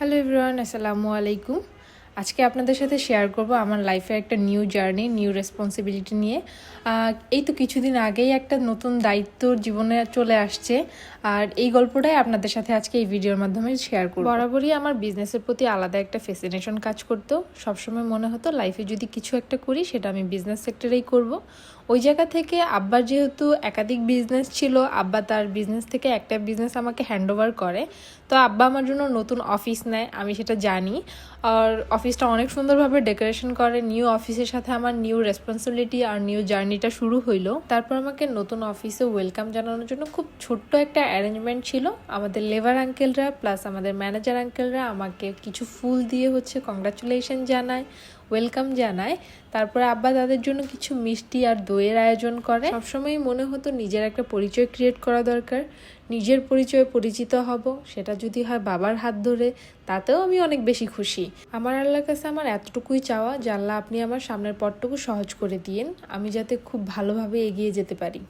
Hello everyone, আসসালামু আলাইকুম। আজকে আপনাদের সাথে শেয়ার করব আমার লাইফে একটা নিউ জার্নি, নিউ রেসপন্সিবিলিটি নিয়ে। এই তো কিছুদিন আগেই একটা নতুন দায়িত্ব জীবনে চলে আসছে, আর এই গল্পটাই আপনাদের সাথে আজকে এই ভিডিওর মাধ্যমে শেয়ার করব। বরাবরই আমার বিজনেসের প্রতি আলাদা একটা ফ্যাসিনেশন কাজ করতো। সবসময় মনে হতো লাইফে যদি কিছু একটা করি সেটা আমি বিজনেস সেক্টরেই করব। ওই জায়গা থেকে আব্বার যেহেতু একাধিক বিজনেস ছিল, আব্বা তার বিজনেস থেকে একটা বিজনেস আমাকে হ্যান্ডওভার করে। তো আব্বা আমার জন্য নতুন অফিস নেয়, আমি সেটা জানি। আর অফিসটা অনেক সুন্দরভাবে ডেকোরেশন করে। নিউ অফিসের সাথে আমার নিউ রেসপন্সিবিলিটি আর নিউ জার্নিটা শুরু হইলো। তারপর আমাকে নতুন অফিসে ওয়েলকাম জানানোর জন্য খুব ছোট্ট একটা অ্যারেঞ্জমেন্ট ছিল। আমাদের লেবার আঙ্কেলরা প্লাস আমাদের ম্যানেজার আঙ্কেলরা আমাকে কিছু ফুল দিয়ে কংগ্রাচুলেশন জানায়, ওয়েলকাম জানায়। তারপরে আব্বা তাদের জন্য কিছু মিষ্টি আর দইয়ের আয়োজন করে। সবসময়ই মনে হতো নিজের একটা পরিচয় ক্রিয়েট করা দরকার, নিজের পরিচয়ে পরিচিত হব, সেটা যদি হয় বাবার হাত ধরে, তাতেও আমি অনেক বেশি খুশি। আমার আল্লাহর কাছে আমার এতটুকুই চাওয়া যে আল্লাহ আপনি আমার সামনের পথটুকু সহজ করে দিয়েন, আমি যাতে খুব ভালোভাবে এগিয়ে যেতে পারি।